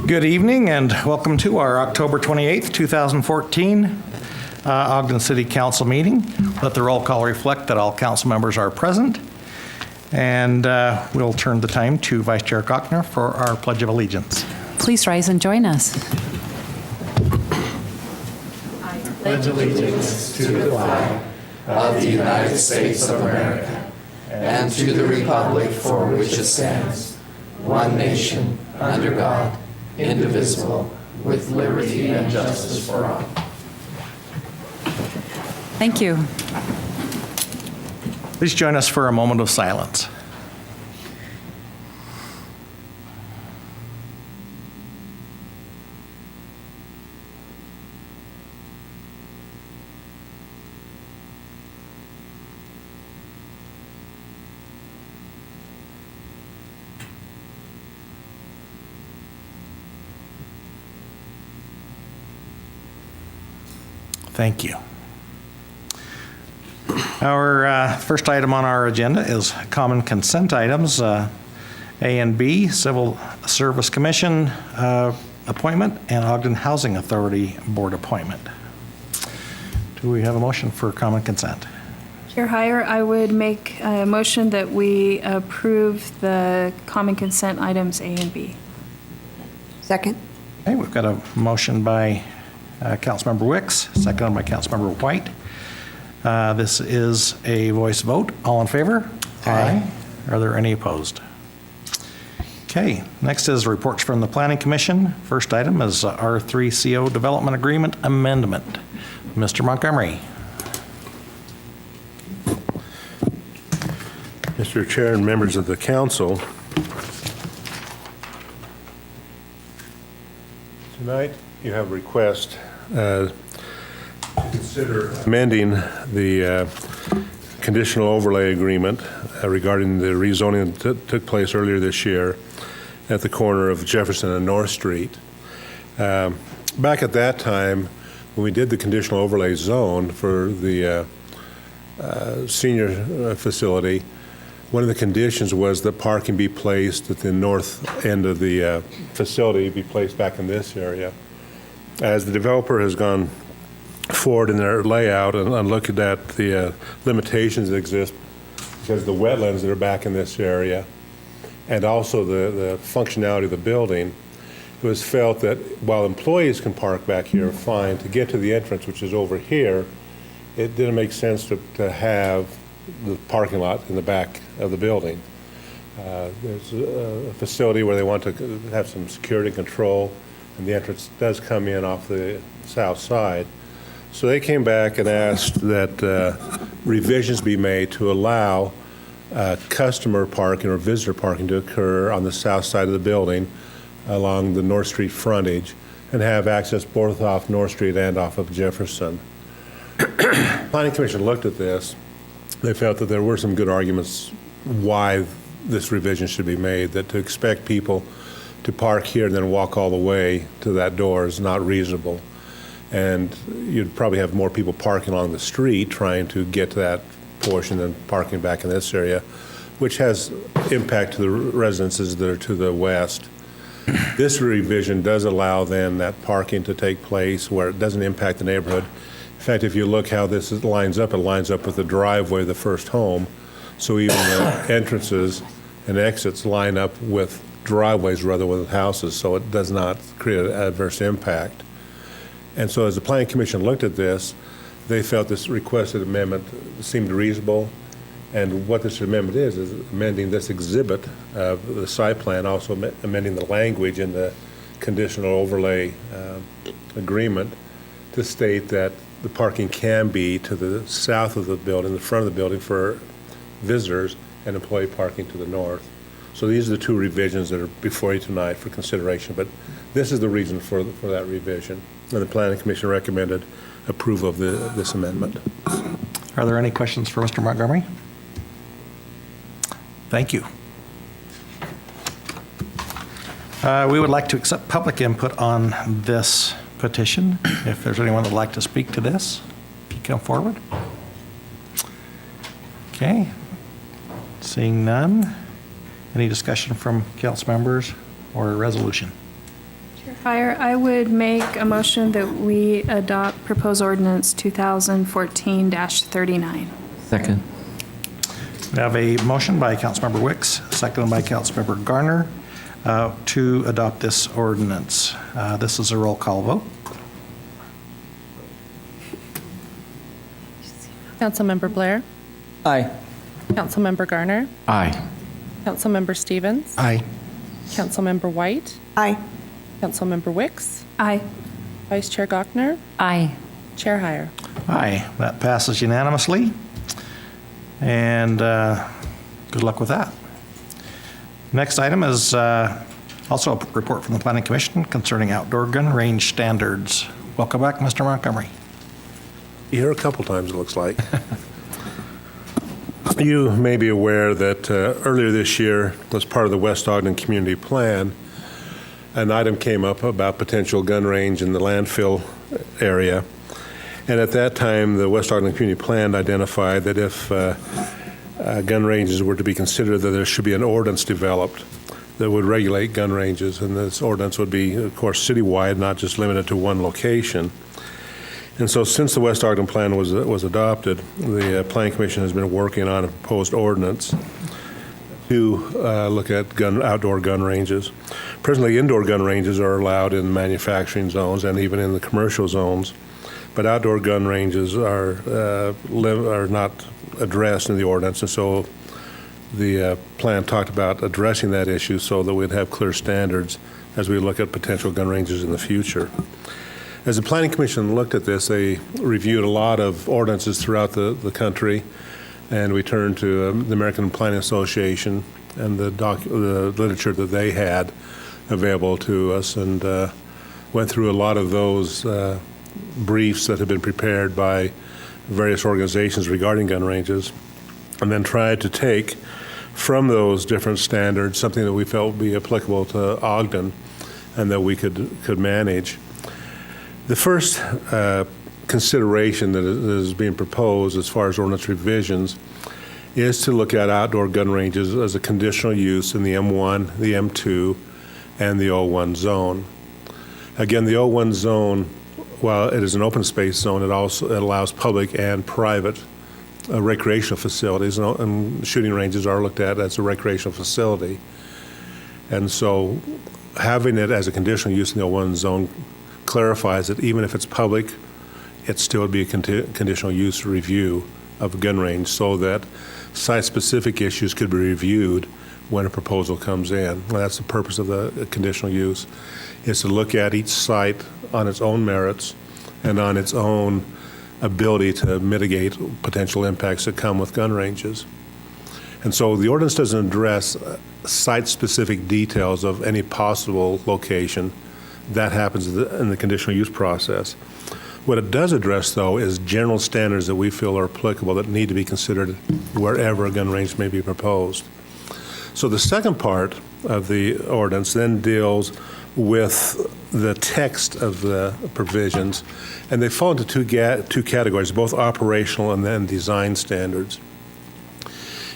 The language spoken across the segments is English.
Good evening and welcome to our October 28th, 2014 Ogden City Council meeting. Let the roll call reflect that all council members are present. And we'll turn the time to Vice Chair Gochner for our Pledge of Allegiance. Please rise and join us. I pledge allegiance to the flag of the United States of America and to the republic for which it stands, one nation, under God, indivisible, with liberty and justice for all. Thank you. Please join us for a moment of silence. Thank you. Our first item on our agenda is common consent items, A and B, Civil Service Commission appointment and Ogden Housing Authority Board appointment. Do we have a motion for common consent? Chair Heyer, I would make a motion that we approve the common consent items A and B. Second. Okay, we've got a motion by Councilmember Wicks, seconded by Councilmember White. This is a voice vote. All in favor? Aye. Are there any opposed? Okay, next is reports from the Planning Commission. First item is R3CO Development Agreement Amendment. Mr. Montgomery. Mr. Chair and members of the council, tonight you have a request to consider amending the conditional overlay agreement regarding the rezoning that took place earlier this year at the corner of Jefferson and North Street. Back at that time, when we did the conditional overlay zone for the senior facility, one of the conditions was that parking be placed at the north end of the facility, be placed back in this area. As the developer has gone forward in their layout and looked at the limitations that exist because the wetlands that are back in this area and also the functionality of the building, it was felt that while employees can park back here fine, to get to the entrance, which is over here, it didn't make sense to have the parking lot in the back of the building. There's a facility where they want to have some security control, and the entrance does come in off the south side. So they came back and asked that revisions be made to allow customer parking or visitor parking to occur on the south side of the building along the North Street frontage and have access both off North Street and off of Jefferson. Planning Commission looked at this. They felt that there were some good arguments why this revision should be made, that to expect people to park here and then walk all the way to that door is not reasonable. And you'd probably have more people parking along the street trying to get to that portion than parking back in this area, which has impact to the residences that are to the west. This revision does allow then that parking to take place where it doesn't impact the neighborhood. In fact, if you look how this lines up, it lines up with the driveway of the first home. So even the entrances and exits line up with driveways rather than with houses, so it does not create an adverse impact. And so as the Planning Commission looked at this, they felt this requested amendment seemed reasonable. And what this amendment is amending this exhibit of the site plan, also amending the language in the conditional overlay agreement to state that the parking can be to the south of the building, the front of the building for visitors, and employee parking to the north. So these are the two revisions that are before you tonight for consideration, but this is the reason for that revision. And the Planning Commission recommended approval of this amendment. Are there any questions for Mr. Montgomery? Thank you. We would like to accept public input on this petition. If there's anyone that would like to speak to this, if you come forward. Okay. Seeing none. Any discussion from council members or a resolution? Chair, I would make a motion that we adopt proposed ordinance 2014-39. Second. We have a motion by Councilmember Wicks, seconded by Councilmember Garner, to adopt this ordinance. This is a roll call vote. Councilmember Blair, Aye. Councilmember Garner, Aye. Councilmember Stevens, Aye. Councilmember White, Aye. Councilmember Wicks, Aye. Vice Chair Gochner, Aye. Chair Heyer. Aye. That passes unanimously. And good luck with that. Next item is also a report from the Planning Commission concerning outdoor gun range standards. Welcome back, Mr. Montgomery. Here a couple times, it looks like. You may be aware that earlier this year, as part of the West Ogden Community Plan, an item came up about potential gun range in the landfill area. And at that time, the West Ogden Community Plan identified that if gun ranges were to be considered, that there should be an ordinance developed that would regulate gun ranges. And this ordinance would be, of course, citywide, not just limited to one location. And so since the West Ogden Plan was adopted, the Planning Commission has been working on a proposed ordinance to look at outdoor gun ranges. Presently, indoor gun ranges are allowed in manufacturing zones and even in the commercial zones, but outdoor gun ranges are not addressed in the ordinance, and so the plan talked about addressing that issue so that we'd have clear standards as we look at potential gun ranges in the future. As the Planning Commission looked at this, they reviewed a lot of ordinances throughout the country, and we turned to the American Planning Association and the literature that they had available to us, and went through a lot of those briefs that have been prepared by various organizations regarding gun ranges, and then tried to take from those different standards something that we felt would be applicable to Ogden and that we could manage. The first consideration that is being proposed as far as ordinance revisions is to look at outdoor gun ranges as a conditional use in the M1, the M2, and the O1 zone. Again, the O1 zone, while it is an open space zone, it allows public and private recreational facilities, and shooting ranges are looked at as a recreational facility. And so having it as a conditional use in the O1 zone clarifies that even if it's public, it still would be a conditional use review of a gun range so that site-specific issues could be reviewed when a proposal comes in. And that's the purpose of the conditional use, is to look at each site on its own merits and on its own ability to mitigate potential impacts that come with gun ranges. And so the ordinance doesn't address site-specific details of any possible location. That happens in the conditional use process. What it does address, though, is general standards that we feel are applicable that need to be considered wherever a gun range may be proposed. So the second part of the ordinance then deals with the text of the provisions, and they fall into two categories, both operational and then design standards.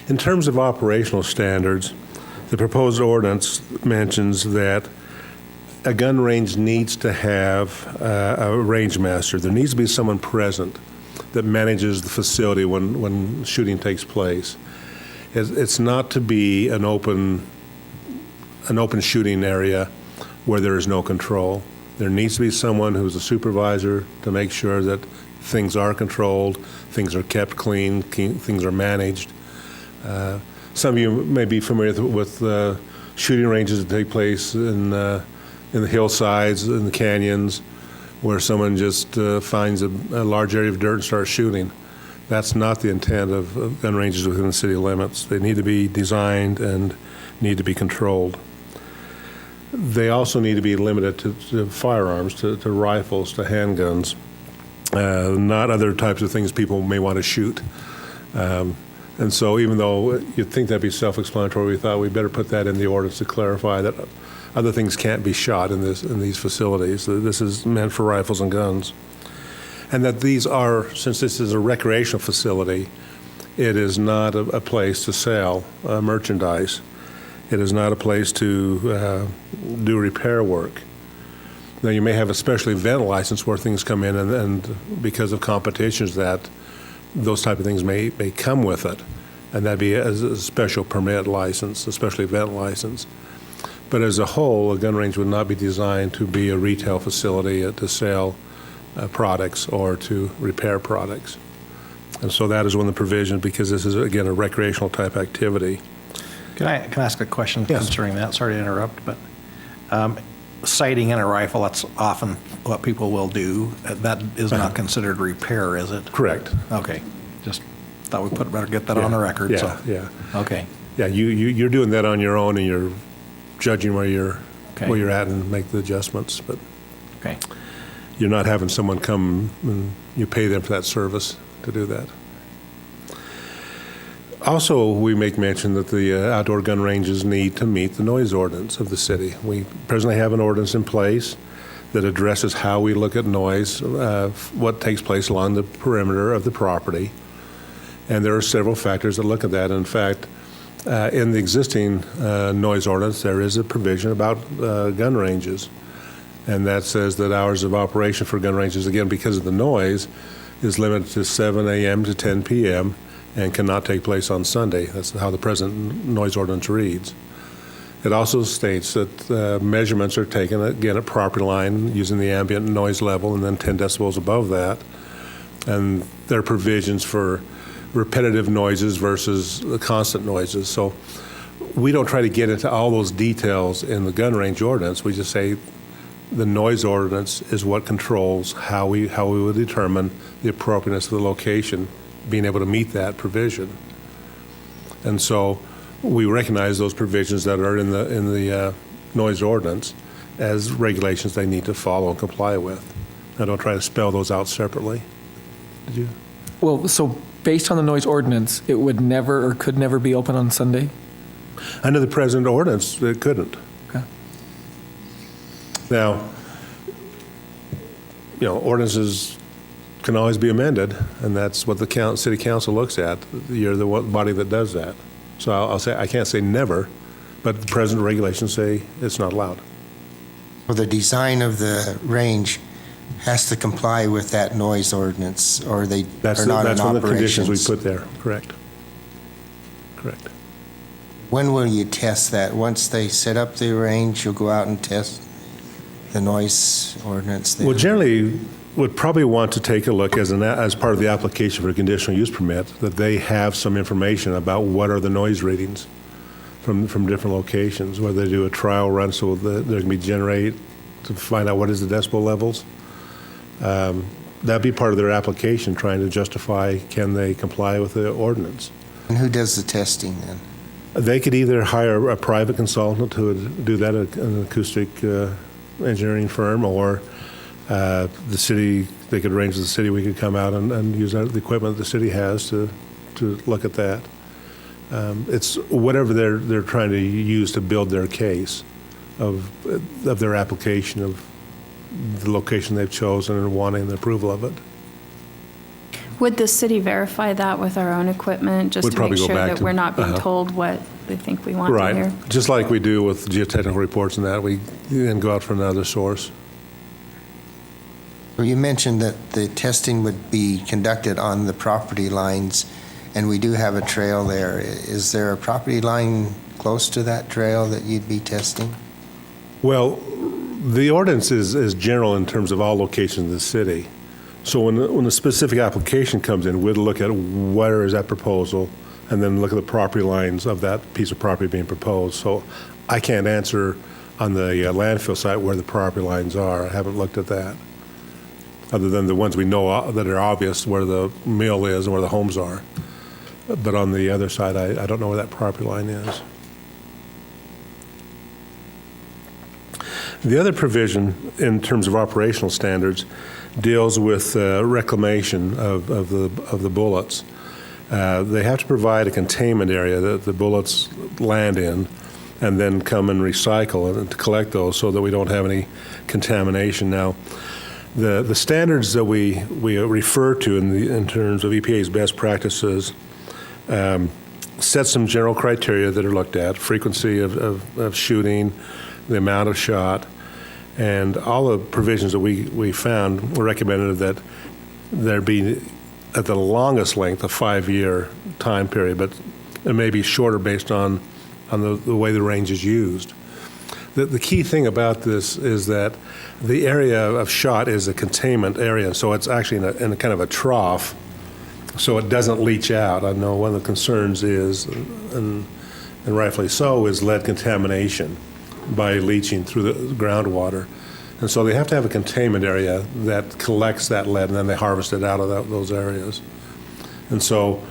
In terms of operational standards, the proposed ordinance mentions that a gun range needs to have a range master. There needs to be someone present that manages the facility when shooting takes place. It's not to be an open shooting area where there is no control. There needs to be someone who's a supervisor to make sure that things are controlled, things are kept clean, things are managed. Some of you may be familiar with shooting ranges that take place in the hillsides, in the canyons, where someone just finds a large area of dirt and starts shooting. That's not the intent of gun ranges within the city limits. They need to be designed and need to be controlled. They also need to be limited to firearms, to rifles, to handguns, not other types of things people may want to shoot. And so even though you'd think that'd be self-explanatory, we thought we'd better put that in the ordinance to clarify that other things can't be shot in these facilities. This is meant for rifles and guns. And that these are, since this is a recreational facility, it is not a place to sell merchandise. It is not a place to do repair work. Now, you may have a special event license where things come in, and because of competitions, that those type of things may come with it, and that'd be a special permit license, a special event license. But as a whole, a gun range would not be designed to be a retail facility to sell products or to repair products. And so that is one of the provisions, because this is, again, a recreational type activity. Can I ask a question Yes. concerning that? Sorry to interrupt, but sighting in a rifle, that's often what people will do. That is not considered repair, is it? Correct. Okay, just thought we better get that on the record, so. Yeah. Okay, Yeah, you're doing that on your own, and you're judging where you're Okay. at and make the adjustments, but okay. you're not having someone come and you pay them for that service to do that. Also, we make mention that the outdoor gun ranges need to meet the noise ordinance of the city. We presently have an ordinance in place that addresses how we look at noise, what takes place along the perimeter of the property. And there are several factors that look at that. In fact, in the existing noise ordinance, there is a provision about gun ranges. And that says that hours of operation for gun ranges, again, because of the noise, is limited to 7 a.m. to 10 p.m. and cannot take place on Sunday. That's how the present noise ordinance reads. It also states that measurements are taken, again, at property line using the ambient noise level and then 10 decibels above that. And there are provisions for repetitive noises versus the constant noises. So we don't try to get into all those details in the gun range ordinance. We just say the noise ordinance is what controls how we would determine the appropriateness of the location, being able to meet that provision. And so we recognize those provisions that are in the noise ordinance as regulations they need to follow and comply with. I don't try to spell those out separately. Did you? Well, so based on the noise ordinance, it would never or could never be open on Sunday? Under the present ordinance, it couldn't. Okay. Now, ordinances can always be amended, and that's what the city council looks at. You're the body that does that. So I'll say, I can't say never, but the present regulations say it's not allowed. Well, the design of the range has to comply with that noise ordinance, or they are not in That's one of the conditions we operations. put there, correct. Correct. When will you test that? Once they set up the range, you'll go out and test the noise ordinance there? Well, generally, would probably want to take a look as part of the application for a conditional use permit, that they have some information about what are the noise readings from different locations, whether they do a trial run so that there can be generate to find out what is the decibel levels. That'd be part of their application, trying to justify can they comply with the ordinance. And who does the testing then? They could either hire a private consultant who would do that, an acoustic engineering firm, or the city, they could arrange with the city, we could come out and use the equipment the city has to look at that. It's whatever they're trying to use to build their case of their application of the location they've chosen and wanting the approval of it. Would the city verify that with our own equipment, just Would to make probably go sure back that to- we're not being uh-huh. told what they think we want to hear? Right, just like we do with geotechnical reports and that, we then go out from another source. Well, you mentioned that the testing would be conducted on the property lines, and we do have a trail there. Is there a property line close to that trail that you'd be testing? Well, the ordinance is general in terms of all locations in the city. So when the specific application comes in, we'd look at where is that proposal, and then look at the property lines of that piece of property being proposed. So I can't answer on the landfill site where the property lines are. I haven't looked at that, other than the ones we know that are obvious, where the mill is and where the homes are. But on the other side, I don't know where that property line is. The other provision in terms of operational standards deals with reclamation of the bullets. They have to provide a containment area that the bullets land in, and then come and recycle and to collect those so that we don't have any contamination. Now, the standards that we refer to in terms of EPA's best practices set some general criteria that are looked at: frequency of shooting, the amount of shot, and all the provisions that we found were recommended that there be, at the longest length, a 5-year time period, but it may be shorter based on the way the range is used. The key thing about this is that the area of shot is a containment area, so it's actually in a kind of a trough, so it doesn't leach out. I know one of the concerns is, and rightfully so, is lead contamination by leaching through the groundwater. And so they have to have a containment area that collects that lead, and then they harvest it out of those areas. And so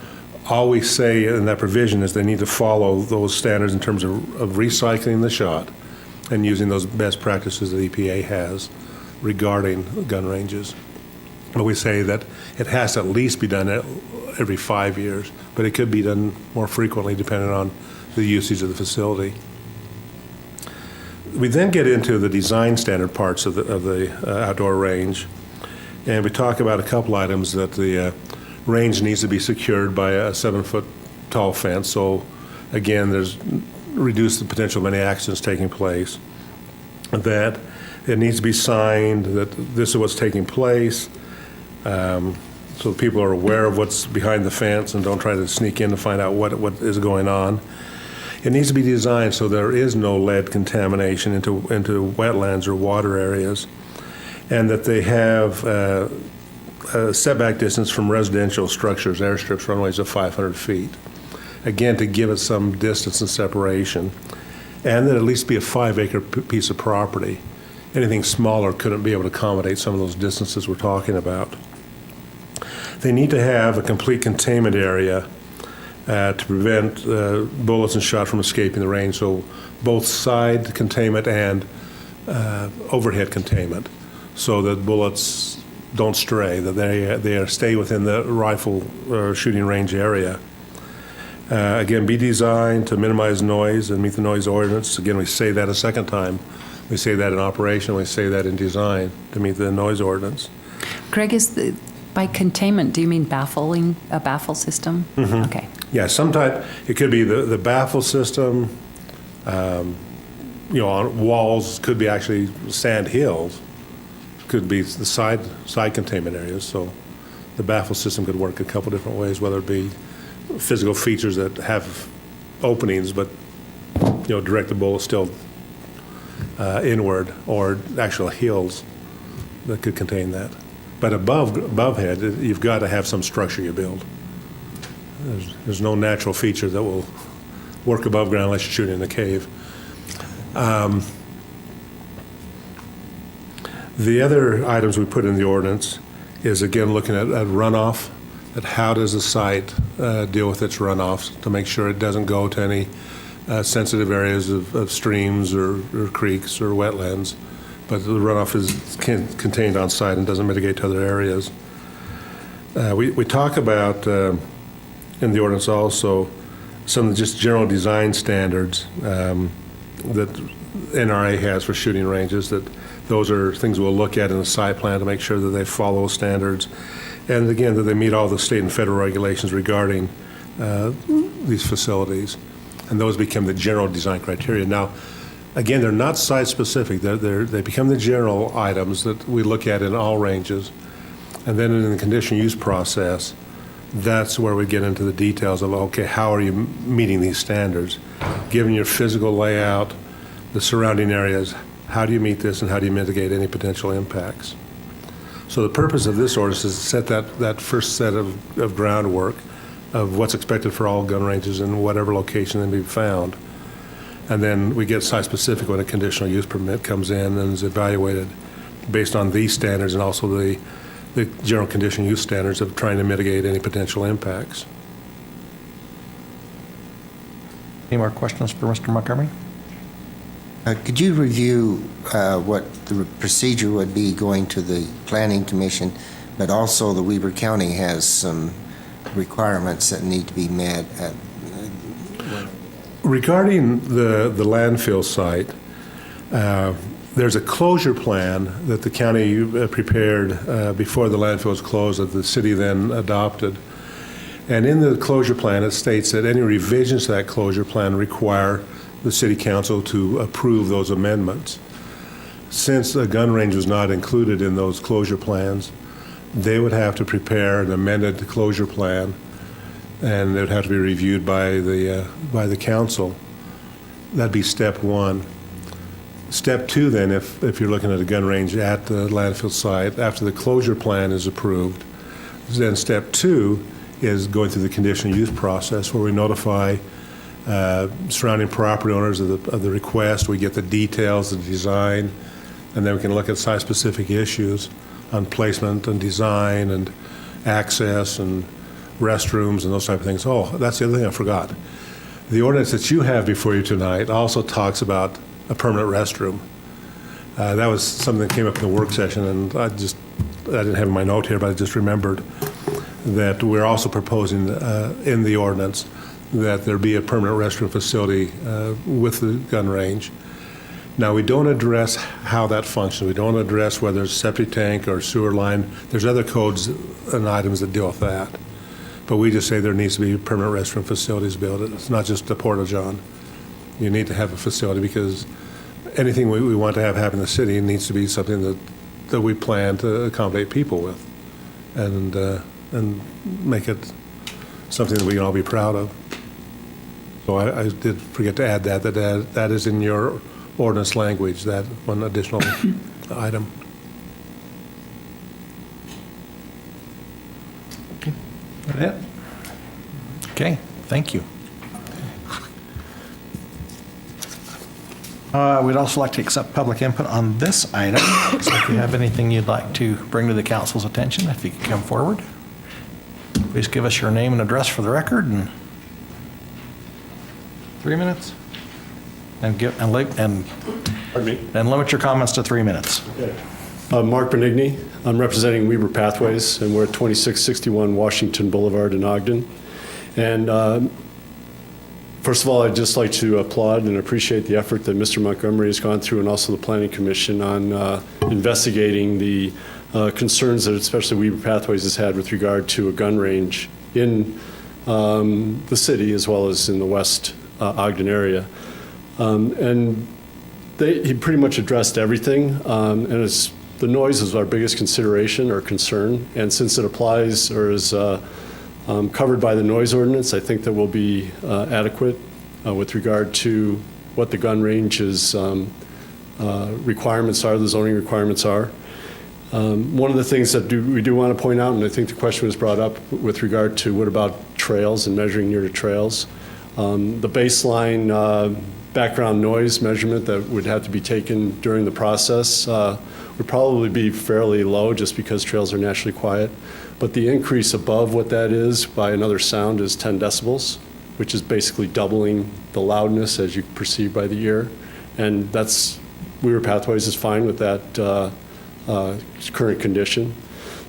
all we say in that provision is they need to follow those standards in terms of recycling the shot and using those best practices that EPA has regarding gun ranges. But we say that it has to at least be done every 5 years, but it could be done more frequently depending on the usage of the facility. We then get into the design standard parts of the outdoor range, and we talk about a couple items that the range needs to be secured by a 7-foot tall fence. So again, there's reduce the potential of any accidents taking place. That it needs to be signed that this is what's taking place, so people are aware of what's behind the fence and don't try to sneak in to find out what is going on. It needs to be designed so there is no lead contamination into wetlands or water areas, and that they have a setback distance from residential structures, airstrips, runways of 500 feet. Again, to give it some distance and separation, and that at least be a 5-acre piece of property. Anything smaller couldn't be able to accommodate some of those distances we're talking about. They need to have a complete containment area to prevent bullets and shot from escaping the range, so both side containment and overhead containment, so that bullets don't stray, that they stay within the rifle shooting range area. Again, be designed to minimize noise and meet the noise ordinance. Again, we say that a second time. We say that in operation, we say that in design to meet the noise ordinance. Greg, by containment, do you mean a baffle system? Mm-hmm. Okay. Yeah, it could be the baffle system, on walls, could be actually sand hills, could be the side containment areas. So the baffle system could work a couple different ways, whether it be physical features that have openings, but direct the bullet still inward, or actual hills that could contain that. But above head, you've got to have some structure you build. There's no natural feature that will work above ground unless you're shooting in a cave. The other items we put in the ordinance is, again, looking at runoff, at how does the site deal with its runoffs to make sure it doesn't go to any sensitive areas of streams or creeks or wetlands, but the runoff is contained on site and doesn't mitigate to other areas. We talk about, in the ordinance also, some just general design standards that NRA has for shooting ranges, that those are things we'll look at in the site plan to make sure that they follow standards. And again, that they meet all the state and federal regulations regarding these facilities. And those become the general design criteria. Now, again, they're not site-specific. They become the general items that we look at in all ranges. And then in the conditional use process, that's where we get into the details of, okay, how are you meeting these standards? Given your physical layout, the surrounding areas, how do you meet this and how do you mitigate any potential impacts? So the purpose of this ordinance is to set that first set of groundwork of what's expected for all gun ranges in whatever location they be found. And then we get site-specific when a conditional use permit comes in and is evaluated based on these standards and also the general conditional use standards of trying to mitigate any potential impacts. Any more questions for Mr. Montgomery? Could you review what the procedure would be going to the Planning Commission, but also the Weber County has some requirements that need to be met at Regarding the landfill site, there's a closure plan that the county prepared before the landfill was closed that the city then adopted. And in the closure plan, it states that any revisions to that closure plan require the city council to approve those amendments. Since the gun range was not included in those closure plans, they would have to prepare an amended closure plan, and it would have to be reviewed by the council. That'd be step one. Step two, then, if you're looking at a gun range at the landfill site, after the closure plan is approved, then step two is going through the conditional use process, where we notify surrounding property owners of the request. We get the details, the design, and then we can look at site-specific issues on placement and design and access and restrooms and those type of things. Oh, that's the other thing I forgot. The ordinance that you have before you tonight also talks about a permanent restroom. That was something that came up in the work session, and I didn't have my note here, but I just remembered that we're also proposing in the ordinance that there be a permanent restroom facility with the gun range. Now, we don't address how that functions. We don't address whether it's septic tank or sewer line. There's other codes and items that deal with that. But we just say there needs to be permanent restroom facilities built. It's not just a porta-john. You need to have a facility, because anything we want to have happen in the city needs to be something that we plan to accommodate people with and make it something that we can all be proud of. So I did forget to add that is in your ordinance language, that one additional item. That it? Okay, thank you. We'd also like to accept public input on this item. So if you have anything you'd like to bring to the council's attention, if you could come forward. Please give us your name and address for the record, and 3 minutes. And limit your comments to 3 minutes. Mark Benigni. I'm representing Weber Pathways, and we're at 2661 Washington Boulevard in Ogden. And first of all, I'd just like to applaud and appreciate the effort that Mr. Montgomery has gone through, and also the Planning Commission, on investigating the concerns that especially Weber Pathways has had with regard to a gun range in the city as well as in the West Ogden area. And he pretty much addressed everything, and the noise is our biggest consideration or concern, and since it applies or is covered by the noise ordinance, I think that will be adequate with regard to what the gun range's requirements are, the zoning requirements are. One of the things that we do want to point out, and I think the question was brought up with regard to what about trails and measuring near to trails. The baseline background noise measurement that would have to be taken during the process would probably be fairly low, just because trails are naturally quiet. But the increase above what that is by another sound is 10 decibels, which is basically doubling the loudness as you perceive by the ear. And Weber Pathways is fine with that current condition.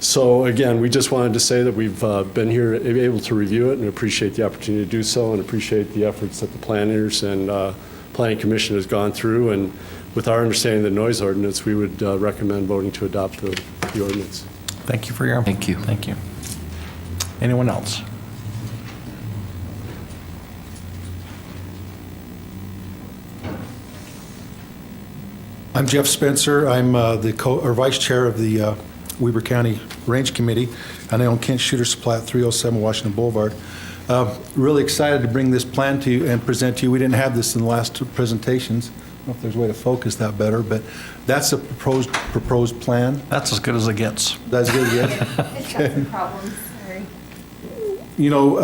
So again, we just wanted to say that we've been here able to review it and appreciate the opportunity to do so, and appreciate the efforts that the planners and Planning Commission has gone through. And with our understanding of the noise ordinance, we would recommend voting to adopt the ordinance. Thank you for your input. Thank you. Thank you. Anyone else? I'm Jeff Spencer. I'm the vice chair of the Weber County Range Committee, and I own Kent Shooter Supply at 307 Washington Boulevard. Really excited to bring this plan to you and present to you. We didn't have this in the last two presentations. I don't know if there's a way to focus that better, but that's a proposed plan. That's as good as it gets. That's good, yeah. It's got some problems, sorry. You know,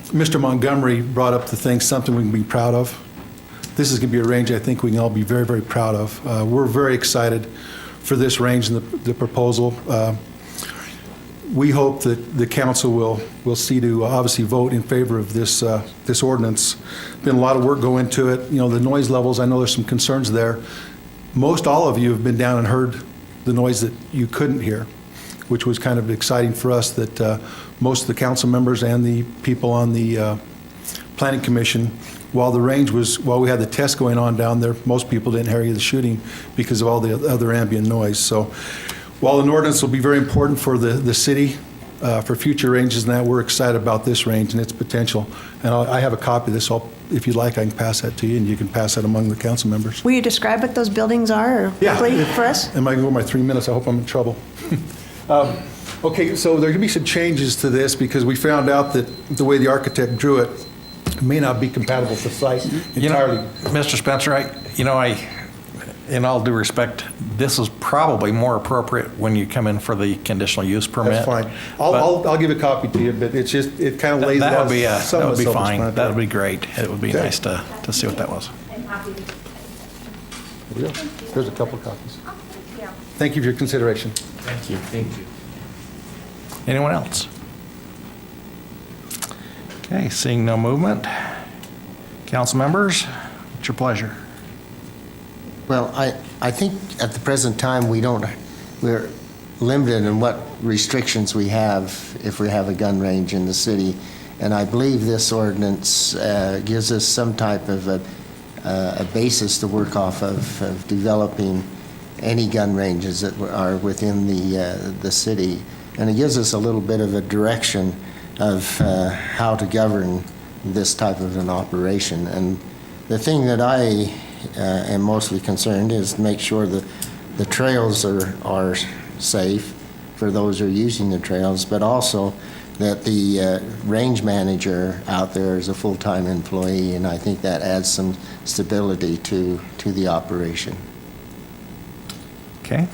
Mr. Montgomery brought up the thing, something we can be proud of. This is going to be a range I think we can all be very, very proud of. We're very excited for this range and the proposal. We hope that the council will see to obviously vote in favor of this ordinance. Been a lot of work go into it. You know, the noise levels, I know there's some concerns there. Most all of you have been down and heard the noise that you couldn't hear, which was kind of exciting for us, that most of the council members and the people on the Planning Commission, while we had the test going on down there, most people didn't hear the shooting because of all the other ambient noise. So while an ordinance will be very important for the city for future ranges and that. We're excited about this range and its potential. And I have a copy of this, so if you'd like, I can pass that to you, and you can pass that among the council members. Will you describe what those buildings are or quickly for us? Am I going to go my 3 minutes? I hope I'm in trouble. Okay, so there could be some changes to this because we found out that the way the architect drew it may not be compatible with the site entirely. Mr. Spencer, in all due respect, this is probably more appropriate when you come in for the conditional use permit. That's fine. I'll give a copy to you, but it's just, it kind of lays it That out. would be, that somewhat would be fine. self-explanatory. That would be great. It would be Okay. nice to see what that was. There we go. There's a couple of copies. Thank you for your consideration. Thank you. Thank you. Anyone else? Okay, seeing no movement. Council members, what's your pleasure? Well, I think at the present time, we're limited in what restrictions we have if we have a gun range in the city. And I believe this ordinance gives us some type of a basis to work off of developing any gun ranges that are within the city. And it gives us a little bit of a direction of how to govern this type of an operation. And the thing that I am mostly concerned is to make sure that the trails are safe for those who are using the trails, but also that the range manager out there is a full-time employee, and I think that adds some stability to the operation. Okay.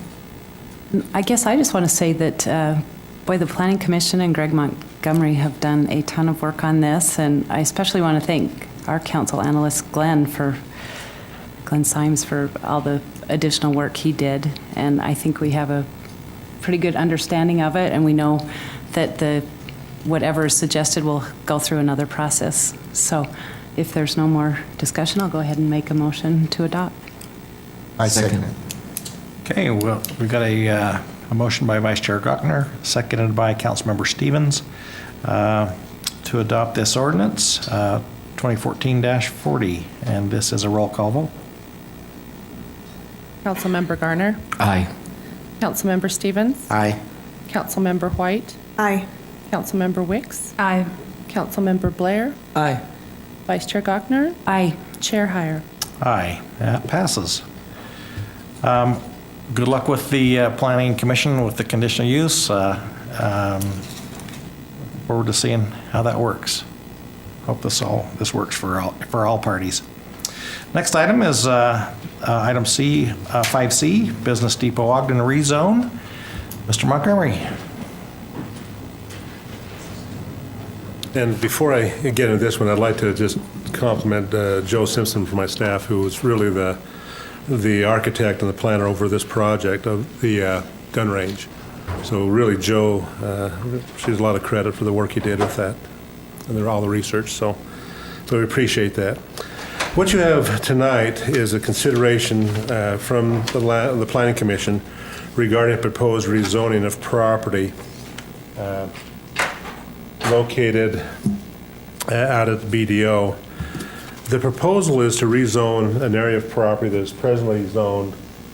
I guess I just want to say that, boy, the Planning Commission and Greg Montgomery have done a ton of work on this, and I especially want to thank our council analyst, Glenn Symes, for all the additional work he did. And I think we have a pretty good understanding of it, and we know that whatever is suggested will go through another process. So if there's no more discussion, I'll go ahead and make a motion to adopt. I second it. Okay, well, we've got a motion by Vice Chair Gochner, seconded by Councilmember Stevens, to adopt this ordinance, 2014-40, and this is a roll call vote. Councilmember Garner. Aye. Councilmember Stevens. Aye. Councilmember White. Aye. Councilmember Wicks. Aye. Councilmember Blair. Aye. Vice Chair Gochner. Aye. Chair Heyer. Aye, that passes. Good luck with the Planning Commission with the conditional use. Forward to seeing how that works. Hope this works for all parties. Next item is item 5C, Business Depot Ogden rezone. Mr. Montgomery. And before I get into this one, I'd like to just compliment Joe Simpson from my staff, who was really the architect and the planner over this project of the gun range. So really, Joe, she has a lot of credit for the work he did with that and all the research. So we appreciate that. What you have tonight is a consideration from the Planning Commission regarding a proposed rezoning of property located out at BDO. The proposal is to rezone an area of property that is presently zoned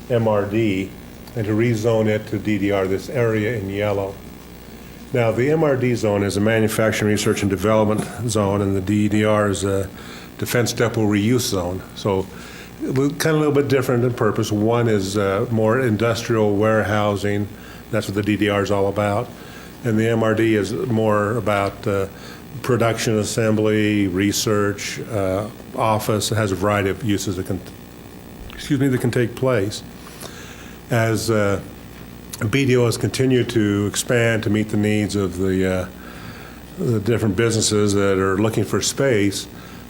MRD and to rezone it to DDR, this area in yellow. Now, the MRD zone is a manufacturing, research, and development zone, and the DDR is a defense depot reuse zone. So kind of a little bit different in purpose. One is more industrial warehousing. That's what the DDR is all about. And the MRD is more about production, assembly, research, office. It has a variety of uses that can take place. As BDO has continued to expand to meet the needs of the different businesses that are looking for space,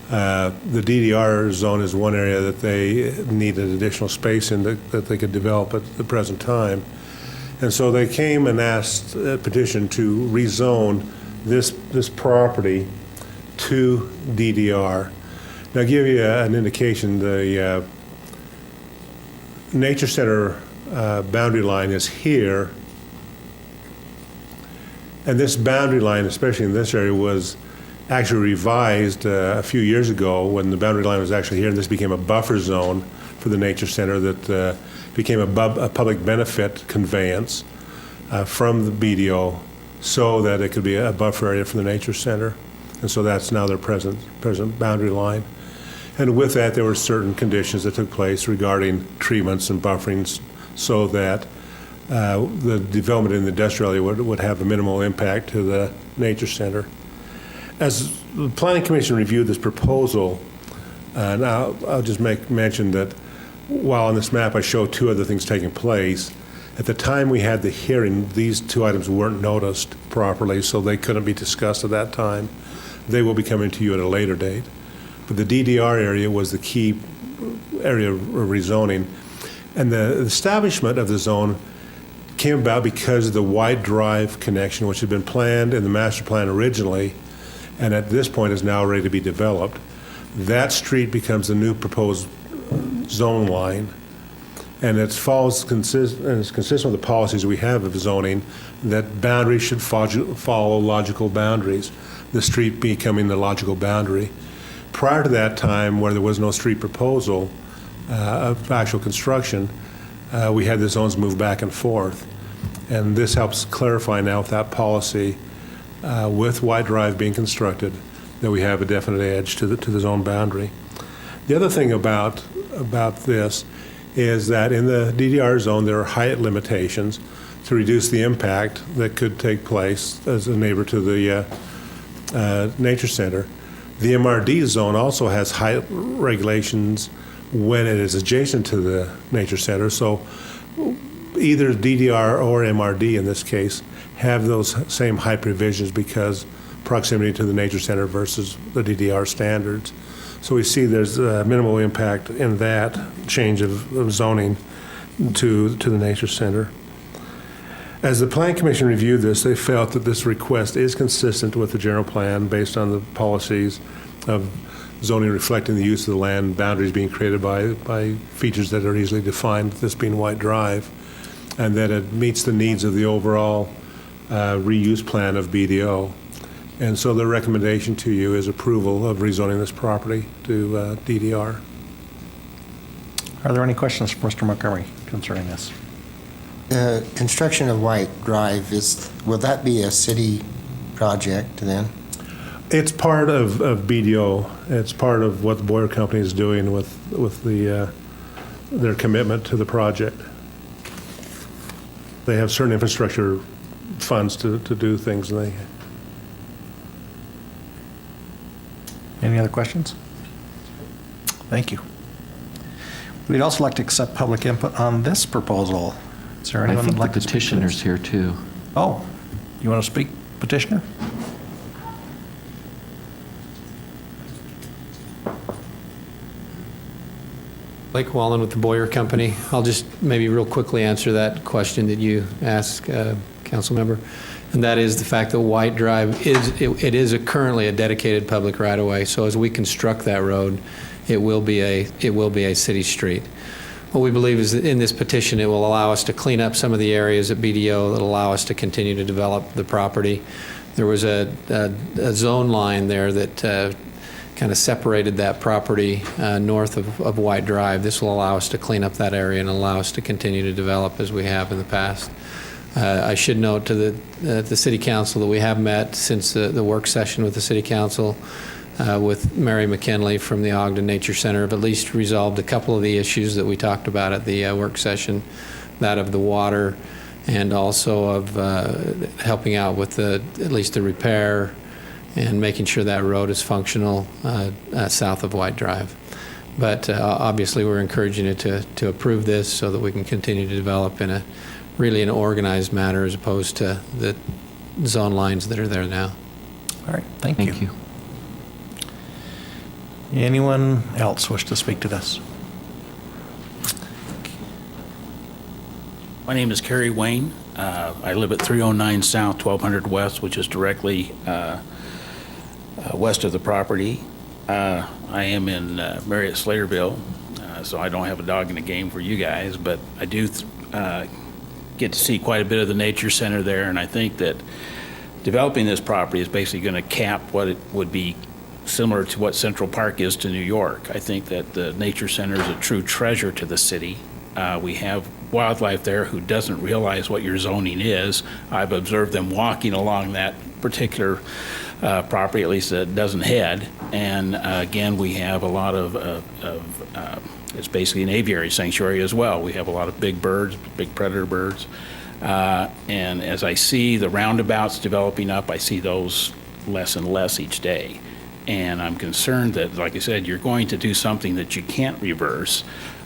the DDR zone is one area that they needed additional space in that they could develop at the present time. And so they came and asked a petition to rezone this property to DDR. Now, I'll give you an indication. The Nature Center boundary line is here, and this boundary line, especially in this area, was actually revised a few years ago when the boundary line was actually here, and this became a buffer zone for the Nature Center that became a public benefit conveyance from the BDO so that it could be a buffer area for the nature center. And so that's now their present boundary line. And with that, there were certain conditions that took place regarding treatments and bufferings so that the development in the industrial area would have a minimal impact to the nature center. As the Planning Commission reviewed this proposal, and I'll just make mention that while on this map I show two other things taking place, at the time we had the hearing, these two items weren't noticed properly, so they couldn't be discussed at that time. They will be coming to you at a later date. But the DDR area was the key area of rezoning. And the establishment of the zone came about because of the White Drive connection, which had been planned in the master plan originally, and at this point is now ready to be developed. That street becomes the new proposed zone line, and it follows and is consistent with the policies we have of zoning, that boundaries should follow logical boundaries, the street becoming the logical boundary. Prior to that time, where there was no street proposal of actual construction, we had the zones move back and forth. And this helps clarify now with that policy, with White Drive being constructed, that we have a definite edge to the zone boundary. The other thing about this is that in the DDR zone, there are height limitations to reduce the impact that could take place as a neighbor to the nature center. The MRD zone also has height regulations when it is adjacent to the nature center. So either DDR or MRD in this case have those same height provisions because proximity to the nature center versus the DDR standards. So we see there's a minimal impact in that change of zoning to the nature center. As the Plan Commission reviewed this, they felt that this request is consistent with the general plan based on the policies of zoning reflecting the use of the land, boundaries being created by features that are easily defined, this being White Drive, and that it meets the needs of the overall reuse plan of BDO. And so the recommendation to you is approval of rezoning this property to DDR. Are there any questions for Mr. Montgomery concerning this? Construction of White Drive, will that be a city project then? It's part of BDO. It's part of what the Boyer Company is doing with their commitment to the project. They have certain infrastructure funds to do things. Any other questions? Thank you. We'd also like to accept public input on this proposal. Is there anyone who'd like to speak to this? petitioner's here too. Oh, you want to speak, petitioner? Blake Wallen with the Boyer Company. I'll just maybe real quickly answer that question that you asked, council member. And that is the fact that White Drive is currently a dedicated public right-of-way. So as we construct that road, it will be a city street. What we believe is that in this petition, it will allow us to clean up some of the areas at BDO that allow us to continue to develop the property. There was a zone line there that kind of separated that property north of White Drive. This will allow us to clean up that area and allow us to continue to develop as we have in the past. I should note to the City Council that we have met since the work session with the City Council with Mary McKinley from the Ogden Nature Center, have at least resolved a couple of the issues that we talked about at the work session, that of the water and also of helping out with at least the repair and making sure that road is functional south of White Drive. But obviously we're encouraging you to approve this so that we can continue to develop in an organized manner as opposed to the zone lines that are there now. All right, thank you. Anyone else wish to speak to this? My name is Kerry Wayne. I live at 309 South, 1200 West, which is directly west of the property. I am in Marriott Slaterville, so I don't have a dog in the game for you guys, but I do get to see quite a bit of the nature center there, and I think that developing this property is basically going to cap what it would be similar to what Central Park is to New York. I think that the nature center is a true treasure to the city, We have wildlife there who doesn't realize what your zoning is. I've observed them walking along that particular property, at least that doesn't head. And again, we have a lot of it's basically an aviary sanctuary as well. We have a lot of big birds, big predator birds. And as I see the roundabouts developing up, I see those less and less each day. And I'm concerned that, like I said, you're going to do something that you can't reverse.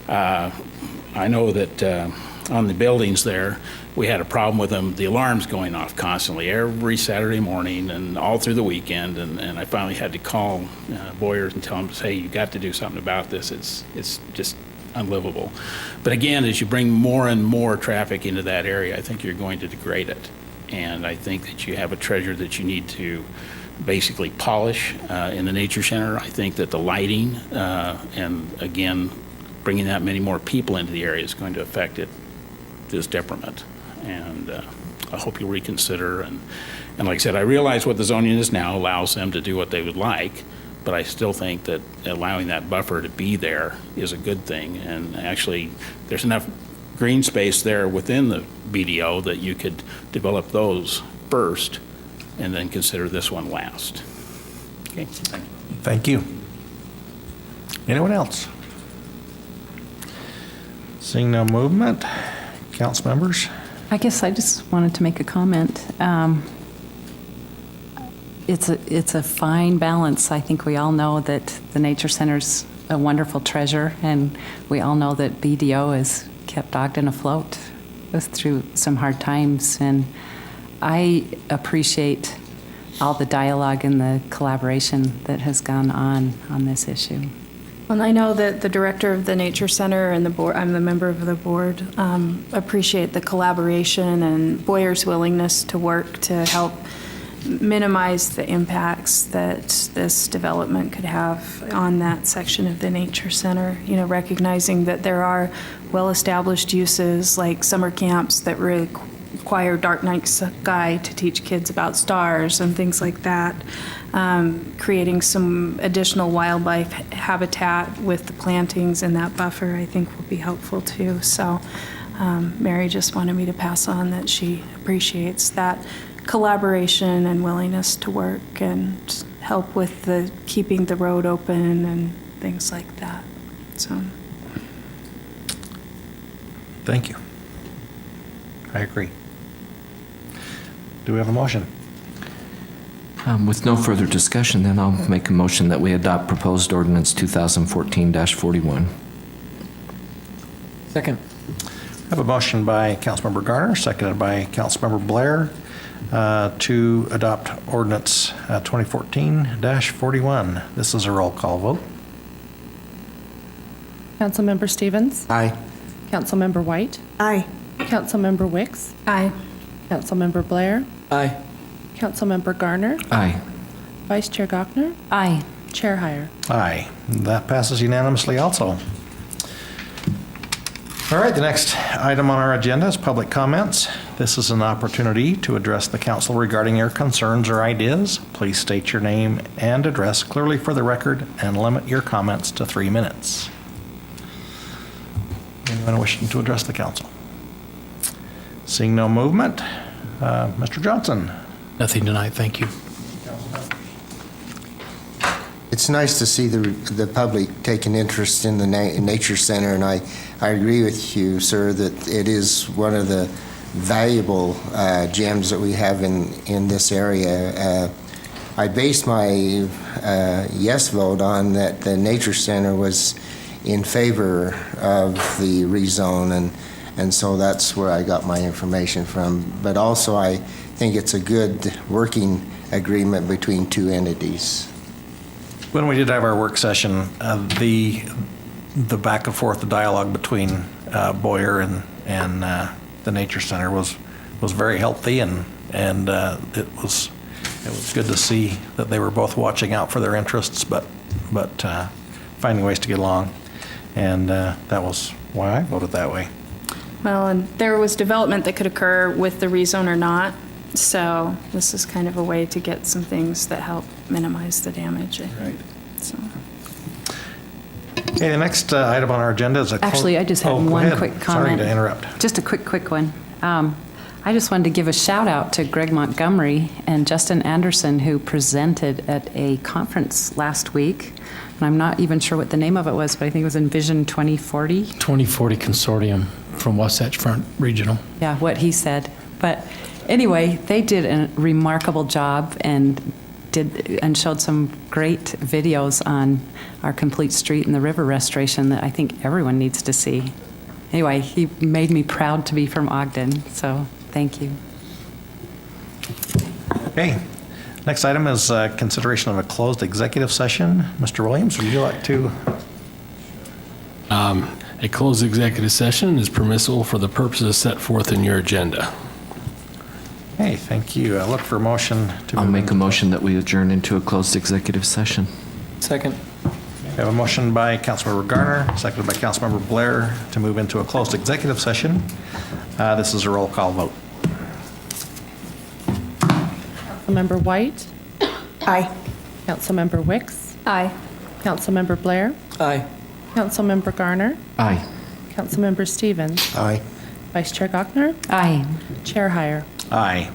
I know that on the buildings there, we had a problem with them, the alarms going off constantly every Saturday morning and all through the weekend. And I finally had to call Boyers and tell them, hey, you got to do something about this. It's just unlivable. But again, as you bring more and more traffic into that area, I think you're going to degrade it. And I think that you have a treasure that you need to basically polish in the Nature Center. I think that the lighting and again, bringing that many more people into the area is going to affect it to its detriment. And I hope you'll reconsider. And like I said, I realize what the zoning is now allows them to do what they would like, but I still think that allowing that buffer to be there is a good thing. And actually, there's enough green space there within the BDO that you could develop those first and then consider this one last. Okay, thank you. Thank you. Anyone else? Seeing no movement, council members? I guess I just wanted to make a comment. It's a fine balance. I think we all know that the Nature Center's a wonderful treasure, and we all know that BDO has kept Ogden afloat through some hard times. And I appreciate all the dialogue and the collaboration that has gone on this issue. Well, I know that the director of the Nature Center and the board, I'm the member of the board, appreciate the collaboration and Boyer's willingness to work to help minimize the impacts that this development could have on that section of the Nature Center. You know, recognizing that there are well-established uses like summer camps that require dark night sky to teach kids about stars and things like that. Creating some additional wildlife habitat with the plantings in that buffer, I think, will be helpful too. So Mary just wanted me to pass on that she appreciates that collaboration and willingness to work and help with the keeping the road open and things like that. So Thank you. I agree. Do we have a motion? With no further discussion, then I'll make a motion that we adopt proposed ordinance 2014-41. Second. I have a motion by Councilmember Garner, seconded by Councilmember Blair, to adopt ordinance 2014-41. This is a roll call vote. Councilmember Stevens? Aye. Councilmember White? Aye. Councilmember Wicks? aye. Councilmember Blair? Aye. Councilmember Garner? Aye. Vice Chair Gochner? Aye. Chair Heyer. Aye. That passes unanimously also. All right, the next item on our agenda is public comments. This is an opportunity to address the council regarding your concerns or ideas. Please state your name and address clearly for the record and limit your comments to 3 minutes. Anyone wishing to address the council? Seeing no movement, Mr. Johnson. Nothing tonight, thank you. It's nice to see the public take an interest in the Nature Center, and I agree with you, sir, that it is one of the valuable gems that we have in this area. I based my yes vote on that the Nature Center was in favor of the rezone, and so that's where I got my information from. But also, I think it's a good working agreement between two entities. When we did have our work session, the back and forth, the dialogue between Boyer and the Nature Center was very healthy, and it was good to see that they were both watching out for their interests, but finding ways to get along, and that was why I voted that way. Well, and there was development that could occur with the rezone or not. So this is kind of a way to get some things that help minimize the damage, I think. So. Okay, the next item on our agenda is a... Actually, I just had Oh, go one ahead. quick comment. Sorry to interrupt. Just a quick one. I just wanted to give a shout out to Greg Montgomery and Justin Anderson, who presented at a conference last week. And I'm not even sure what the name of it was, but I think it was Envision 2040. 2040 Consortium from Wasatch Front Regional. Yeah, what he said. But anyway, they did a remarkable job and showed some great videos on our complete street and the river restoration that I think everyone needs to see. Anyway, he made me proud to be from Ogden, so thank you. Okay. Next item is consideration of a closed executive session. Mr. Williams, would you like to? A closed executive session is permissible for the purposes set forth in your agenda. Hey, thank you. I look for a motion to... I'll make a motion that we adjourn into a closed executive session. Second. We have a motion by Councilmember Garner, seconded by Councilmember Blair, to move into a closed executive session. This is a roll call vote. Councilmember White? Aye. Councilmember Wicks? Aye. Councilmember Blair? Aye. Councilmember Garner? Aye. Councilmember Stevens? Aye. Vice Chair Gochner? Aye. Chair Heyer? Aye.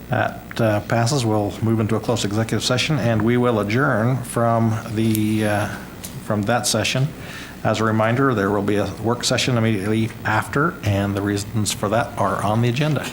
That passes. We'll move into a closed executive session, and we will adjourn from that session. As a reminder, there will be a work session immediately after, and the reasons for that are on the agenda.